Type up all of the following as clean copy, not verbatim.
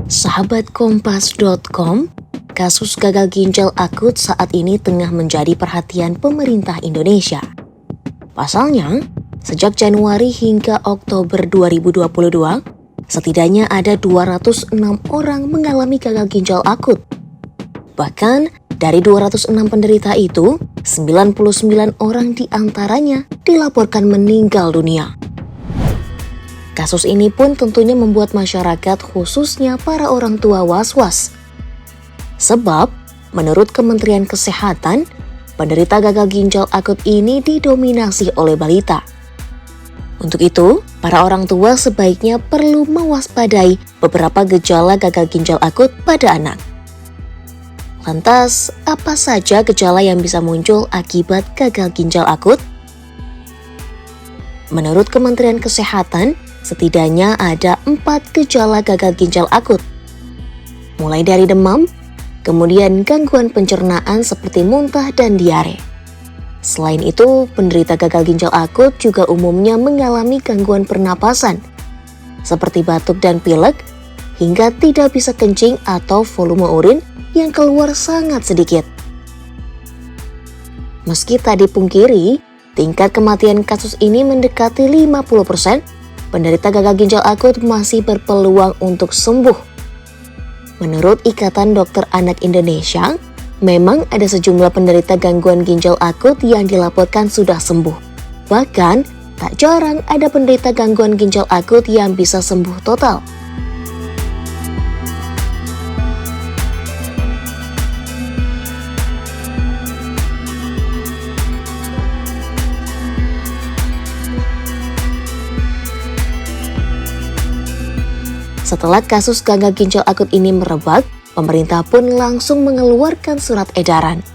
Sahabat Kompas.com, kasus gagal ginjal akut saat ini tengah menjadi perhatian pemerintah Indonesia. Pasalnya, sejak Januari hingga Oktober 2022, setidaknya ada 206 orang mengalami gagal ginjal akut. Bahkan, dari 206 penderita itu, 99 orang diantaranya dilaporkan meninggal dunia. Kasus ini pun tentunya membuat masyarakat, khususnya para orang tua, was-was. Sebab, menurut Kementerian Kesehatan, penderita gagal ginjal akut ini didominasi oleh balita. Untuk itu, para orang tua sebaiknya perlu mewaspadai beberapa gejala gagal ginjal akut pada anak. Lantas, apa saja gejala yang bisa muncul akibat gagal ginjal akut? Menurut Kementerian Kesehatan, setidaknya ada 4 gejala gagal ginjal akut. Mulai dari demam, kemudian gangguan pencernaan seperti muntah dan diare. Selain itu, penderita gagal ginjal akut juga umumnya mengalami gangguan pernapasan, seperti batuk dan pilek, hingga tidak bisa kencing atau volume urin yang keluar sangat sedikit. Meski tak dipungkiri, tingkat kematian kasus ini mendekati 50%, penderita gagal ginjal akut masih berpeluang untuk sembuh. Menurut Ikatan Dokter Anak Indonesia, memang ada sejumlah penderita gangguan ginjal akut yang dilaporkan sudah sembuh. Bahkan, tak jarang ada penderita gangguan ginjal akut yang bisa sembuh total. Setelah kasus gagal ginjal akut ini merebak, pemerintah pun langsung mengeluarkan surat edaran.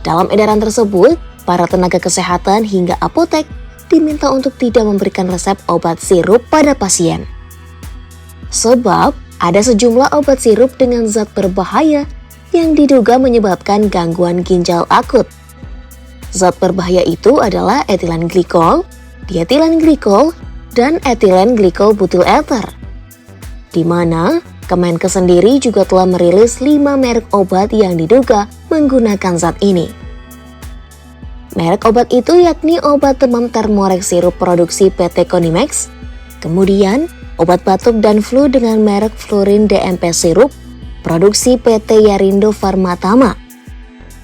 Dalam edaran tersebut, para tenaga kesehatan hingga apotek diminta untuk tidak memberikan resep obat sirup pada pasien. Sebab, ada sejumlah obat sirup dengan zat berbahaya yang diduga menyebabkan gangguan ginjal akut. Zat berbahaya itu adalah etilen glikol, dietilen glikol, dan etilen glikol butyl ether. Di mana Kemenkes sendiri juga telah merilis 5 merek obat yang diduga menggunakan zat ini. Merek obat itu yakni obat demam Thermorex sirup produksi PT Konimex, kemudian obat batuk dan flu dengan merek Flurin DMP sirup produksi PT Yarindo Pharmatama.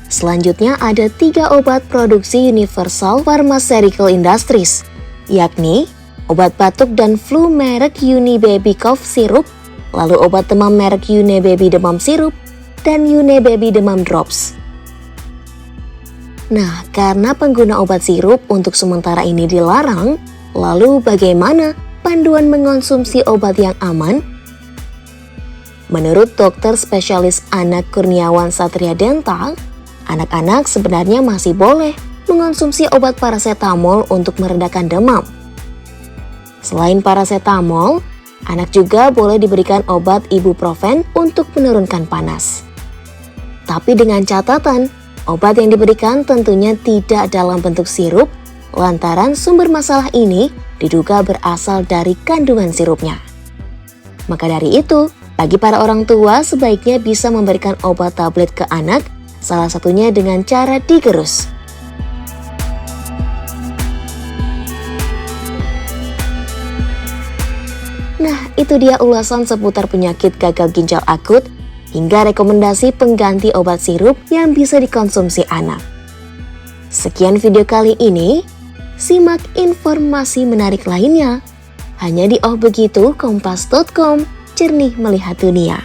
Selanjutnya ada 3 obat produksi Universal Pharmaceutical Industries, yakni obat batuk dan flu merek Unibaby Cough Syrup, lalu obat demam merek Unibaby Demam Syrup, dan Unibaby Demam Drops. Nah, karena pengguna obat sirup untuk sementara ini dilarang, lalu bagaimana panduan mengonsumsi obat yang aman? Menurut dokter spesialis anak Kurniawan Satria Dental, anak-anak sebenarnya masih boleh mengonsumsi obat paracetamol untuk meredakan demam. Selain paracetamol, anak juga boleh diberikan obat ibuprofen untuk menurunkan panas. Tapi dengan catatan, obat yang diberikan tentunya tidak dalam bentuk sirup, lantaran sumber masalah ini diduga berasal dari kandungan sirupnya. Maka dari itu, bagi para orang tua sebaiknya bisa memberikan obat tablet ke anak, salah satunya dengan cara digerus. Nah, itu dia ulasan seputar penyakit gagal ginjal akut hingga rekomendasi pengganti obat sirup yang bisa dikonsumsi anak. Sekian video kali ini, simak informasi menarik lainnya hanya di Oh Begitu Kompas.com, jernih melihat dunia.